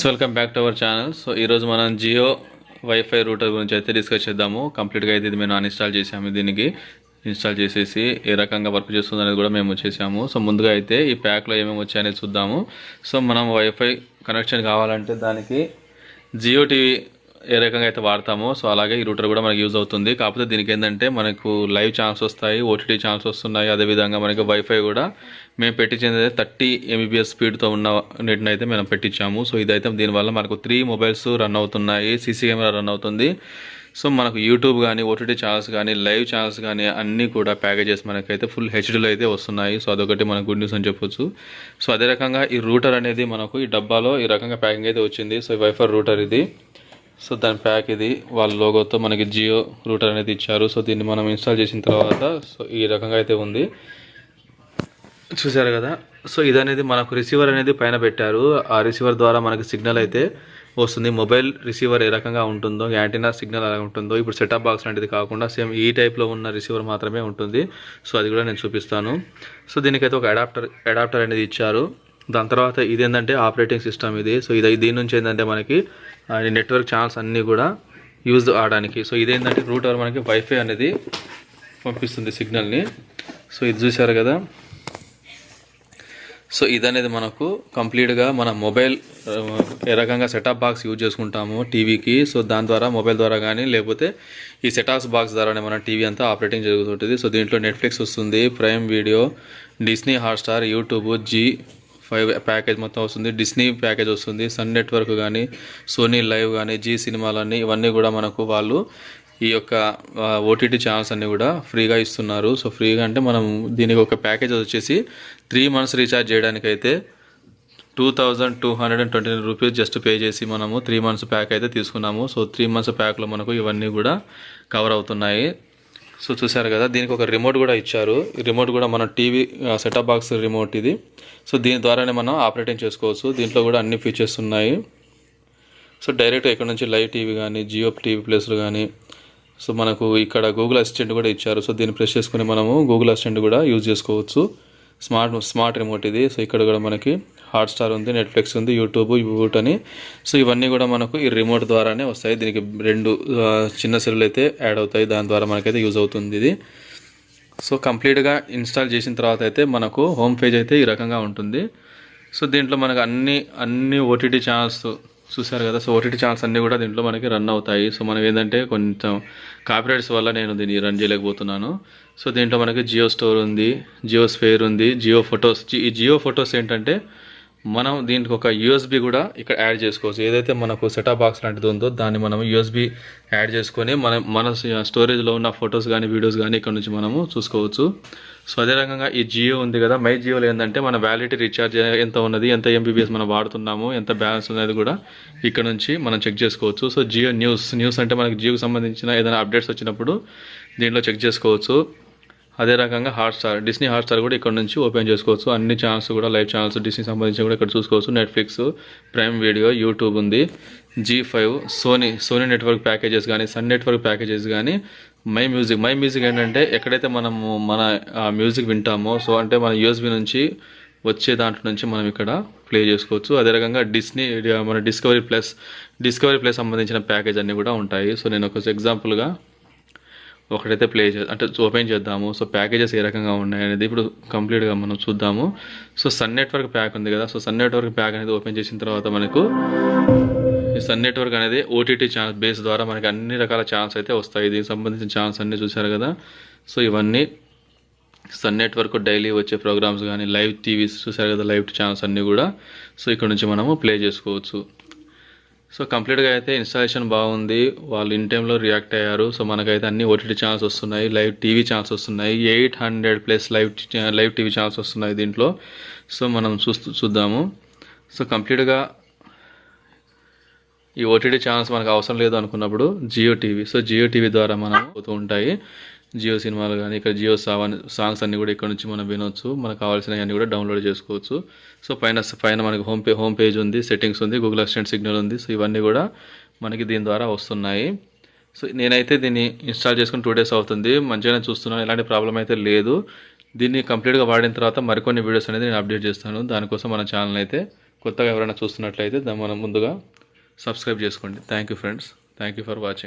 Welcome back to our channel. So ఈరోజు మనం Jio wifi router గురించి అయితే డిస్కస్ చేద్దాము. కంప్లీట్గా అయితే ఇది మేము అన్ఇన్స్టాల్ చేసాము. దీనికి ఇన్స్టాల్ చేసేసి ఏ రకంగా వర్క్ చేస్తుంది అనేది కూడా మేము చేసాము. సో ముందుగా అయితే ఈ ప్యాక్లో ఏమేమి వచ్చాయనేది చూద్దాము. సో మనం వైఫై కనెక్షన్ కావాలంటే దానికి జియో టీవీ ఏ రకంగా అయితే వాడతామో సో అలాగే ఈ రూటర్ కూడా మనకి యూజ్ అవుతుంది. కాకపోతే దీనికి ఏంటంటే మనకు లైవ్ ఛానల్స్ వస్తాయి, ఓటీటీ ఛానల్స్ వస్తున్నాయి. అదేవిధంగా మనకి వైఫై కూడా మేము పెట్టించేది 30 Mbps స్పీడ్తో ఉన్న నెట్ని అయితే మేము పెట్టించాము. సో ఇదైతే దీనివల్ల మనకు 3 మొబైల్స్ రన్ అవుతున్నాయి, సీసీ కెమెరా రన్ అవుతుంది. సో మనకు యూట్యూబ్ కానీ, ఓటీటీ ఛానల్స్ కానీ, లైవ్ ఛానల్స్ కానీ అన్నీ కూడా ప్యాకేజెస్ మనకైతే ఫుల్ హెచ్డీలో అయితే వస్తున్నాయి. సో అదొకటి మనకు గుడ్ న్యూస్ అని చెప్పొచ్చు. సో అదే రకంగా ఈ రూటర్ అనేది మనకు ఈ డబ్బాలో ఈ రకంగా ప్యాకింగ్ అయితే వచ్చింది. సో ఈ వైఫై రూటర్ ఇది. సో దాని ప్యాక్ ఇది, వాళ్ళ లోగోతో మనకి జియో రూటర్ అనేది ఇచ్చారు. సో దీన్ని మనం ఇన్స్టాల్ చేసిన తర్వాత సో ఈ రకంగా అయితే ఉంది, చూసారు కదా. సో ఇదనేది మనకు రిసీవర్ అనేది పైన పెట్టారు. ఆ రిసీవర్ ద్వారా మనకి సిగ్నల్ అయితే వస్తుంది. మొబైల్ రిసీవర్ ఏ రకంగా ఉంటుందో, యాంటీనా సిగ్నల్ ఎలా ఉంటుందో, ఇప్పుడు సెటప్ బాక్స్ లాంటిది కాకుండా సేమ్ ఈ టైప్లో ఉన్న రిసీవర్ మాత్రమే ఉంటుంది. సో అది కూడా నేను చూపిస్తాను. సో దీనికైతే ఒక అడాప్టర్ అనేది ఇచ్చారు. దాని తర్వాత ఇది ఏంటంటే ఆపరేటింగ్ సిస్టమ్ ఇది. సో దీని నుంచి ఏంటంటే మనకి నెట్వర్క్ ఛానల్స్ అన్నీ కూడా యూజ్ అవడానికి. సో ఇదేంటంటే రూటర్ మనకి వైఫై అనేది పంపిస్తుంది సిగ్నల్ని. సో ఇది చూసారు కదా. సో ఇదనేది మనకు కంప్లీట్గా మన మొబైల్ ఏ రకంగా సెటప్ బాక్స్ యూజ్ చేసుకుంటాము టీవీకి. సో దాని ద్వారా మొబైల్ ద్వారా కానీ లేకపోతే ఈ సెటాప్స్ బాక్స్ ద్వారానే మన టీవీ అంతా ఆపరేటింగ్ జరుగుతుంటుంది. సో దీంట్లో నెట్ఫ్లిక్స్ వస్తుంది, prime video, Disney Hotstar, YouTube, G5 package మొత్తం వస్తుంది, డిస్నీ ప్యాకేజ్ వస్తుంది, సన్ నెట్వర్క్ కానీ, సోనీ లైవ్ కానీ, జీ సినిమాలన్నీ ఇవన్నీ కూడా మనకు వాళ్ళు ఈ యొక్క ఓటీటీ ఛానల్స్ అన్నీ కూడా ఫ్రీగా ఇస్తున్నారు. సో ఫ్రీగా అంటే మనం దీనికి ఒక ప్యాకేజ్ వచ్చేసి 3 months రీఛార్జ్ చేయడానికైతే 2229 రూపీస్ జస్ట్ పే చేసి మనము 3 months ప్యాక్ అయితే తీసుకున్నాము. సో 3 months ప్యాక్లో మనకు ఇవన్నీ కూడా కవర్ అవుతున్నాయి. సో చూసారు కదా. దీనికి ఒక రిమోట్ కూడా ఇచ్చారు. ఈ రిమోట్ కూడా మన టీవీ సెటప్ బాక్స్ రిమోట్ ఇది. సో దీని ద్వారానే మనం ఆపరేటింగ్ చేసుకోవచ్చు. దీంట్లో కూడా అన్ని ఫీచర్స్ ఉన్నాయి. సో డైరెక్ట్ ఇక్కడ నుంచి లైవ్ టీవీ కానీ, జియో టీవీ ప్లస్లు కానీ, సో మనకు ఇక్కడ గూగుల్ అసిస్టెంట్ కూడా ఇచ్చారు. సో దీన్ని ప్రెస్ చేసుకుని మనము గూగుల్ అసిస్టెంట్ కూడా యూజ్ చేసుకోవచ్చు. స్మార్ట్ రిమోట్ ఇది. సో ఇక్కడ కూడా మనకి హాట్స్టార్ ఉంది, నెట్ఫ్లిక్స్ ఉంది, యూట్యూబ్ అని. సో ఇవన్నీ కూడా మనకు ఈ రిమోట్ ద్వారానే వస్తాయి. దీనికి 2 చిన్న సెల్లు అయితే యాడ్ అవుతాయి. దాని ద్వారా మనకైతే యూజ్ అవుతుంది ఇది. సో కంప్లీట్గా ఇన్స్టాల్ చేసిన తర్వాత అయితే మనకు హోమ్ పేజ్ అయితే ఈ రకంగా ఉంటుంది. సో దీంట్లో మనకు అన్ని ఓటీటీ ఛానల్స్ చూసారు కదా. సో ఓటీటీ ఛానల్స్ అన్నీ కూడా దీంట్లో మనకి రన్ అవుతాయి. సో మనం ఏంటంటే కొంచెం కాపీరైట్స్ వల్ల నేను దీన్ని రన్ చేయలేకపోతున్నాను. సో దీంట్లో మనకి జియో స్టోర్ ఉంది, జియో స్ఫియర్ ఉంది, జియో ఫొటోస్. ఈ జియో ఫొటోస్ ఏంటంటే మనం దీనికి ఒక యూఎస్బి కూడా ఇక్కడ యాడ్ చేసుకోవచ్చు. ఏదైతే మనకు సెటప్ బాక్స్ లాంటిది ఉందో దాన్ని మనం యూఎస్బి యాడ్ చేసుకొని మన స్టోరేజ్లో ఉన్న ఫొటోస్ కానీ, వీడియోస్ కానీ ఇక్కడ నుంచి మనము చూసుకోవచ్చు. సో అదే రకంగా ఈ జియో ఉంది కదా, మై జియోలో ఏంటంటే మన వ్యాలిడిటీ రీఛార్జ్ ఎంత ఉన్నది, ఎంత ఎంబీబీఎస్ మనం వాడుతున్నాము, ఎంత బ్యాలెన్స్ ఉన్నది కూడా ఇక్కడ నుంచి మనం చెక్ చేసుకోవచ్చు. సో జియో న్యూస్ అంటే మనకి జియోకి సంబంధించిన ఏదైనా అప్డేట్స్ వచ్చినప్పుడు దీంట్లో చెక్ చేసుకోవచ్చు. అదే రకంగా డిస్నీ హాట్స్టార్ కూడా ఇక్కడ నుంచి ఓపెన్ చేసుకోవచ్చు. అన్ని ఛానల్స్ కూడా లైవ్ ఛానల్స్ డిస్నీ సంబంధించి కూడా ఇక్కడ చూసుకోవచ్చు. నెట్ఫ్లిక్స్, ప్రైమ్ వీడియో, యూట్యూబ్ ఉంది, G5, సోనీ నెట్వర్క్ ప్యాకేజెస్ కానీ, సన్ నెట్వర్క్ ప్యాకేజెస్ కానీ, మై మ్యూజిక్ ఏంటంటే ఎక్కడైతే మనము మన మ్యూజిక్ వింటామో సో అంటే మన యూఎస్బీ నుంచి వచ్చే దాంట్లో నుంచి మనం ఇక్కడ ప్లే చేసుకోవచ్చు. అదే రకంగా మన డిస్కవరీ ప్లస్ సంబంధించిన ప్యాకేజ్ అన్నీ కూడా ఉంటాయి. సో నేను ఒక ఎగ్జాంపుల్గా ఒకటైతే ఓపెన్ చేద్దాము. సో ప్యాకేజెస్ ఏ రకంగా ఉన్నాయనేది ఇప్పుడు కంప్లీట్గా మనం చూద్దాము. సో సన్ నెట్వర్క్ ప్యాక్ ఉంది కదా. సో సన్ నెట్వర్క్ ప్యాక్ అనేది ఓపెన్ చేసిన తర్వాత మనకు ఈ సన్ నెట్వర్క్ అనేది ఓటీటీ ఛానల్ బేస్ ద్వారా మనకి అన్ని రకాల ఛానల్స్ అయితే వస్తాయి. దీనికి సంబంధించిన ఛానల్స్ అన్నీ చూసారు కదా. సో ఇవన్నీ సన్ నెట్వర్క్ డైలీ వచ్చే ప్రోగ్రామ్స్ కానీ, లైవ్ టీవీస్ చూసారు కదా, లైవ్ ఛానల్స్ అన్నీ కూడా సో ఇక్కడ నుంచి మనము ప్లే చేసుకోవచ్చు. సో కంప్లీట్గా అయితే ఇన్స్టాలేషన్ బాగుంది. వాళ్ళు ఇన్ టైంలో రియాక్ట్ అయ్యారు. సో మనకైతే అన్ని ఓటీటీ ఛానల్స్ వస్తున్నాయి, లైవ్ టీవీ ఛానల్స్ వస్తున్నాయి, 800+ లైవ్ టీవీ ఛానల్స్ వస్తున్నాయి దీంట్లో. సో మనం చూద్దాము. సో కంప్లీట్గా ఈ ఓటీటీ ఛానల్స్ మనకు అవసరం లేదు అనుకున్నప్పుడు జియో టీవీ ద్వారా మనం పోతూ ఉంటాయి. జియో సినిమాలు కానీ, ఇక్కడ జియో సాంగ్స్ అన్నీ కూడా ఇక్కడ నుంచి మనం వినొచ్చు. మనకు కావాల్సినవన్నీ కూడా డౌన్లోడ్ చేసుకోవచ్చు. సో పైన మనకి హోమ్ పేజ్ ఉంది, సెట్టింగ్స్ ఉంది, గూగుల్ అసిస్టెంట్ సిగ్నల్ ఉంది. సో ఇవన్నీ కూడా మనకి దీని ద్వారా వస్తున్నాయి. సో నేనైతే దీన్ని ఇన్స్టాల్ చేసుకుని 2 days అవుతుంది. మంచిగానే చూస్తున్నాను, ఎలాంటి ప్రాబ్లం అయితే లేదు. దీన్ని కంప్లీట్గా వాడిన తర్వాత మరికొన్ని వీడియోస్ అనేది నేను అప్డేట్ చేస్తాను. దానికోసం మన ఛానల్ అయితే కొత్తగా ఎవరైనా చూస్తున్నట్లయితే మనం ముందుగా సబ్స్క్రైబ్ చేసుకోండి. Thank you friends, thank you for watching.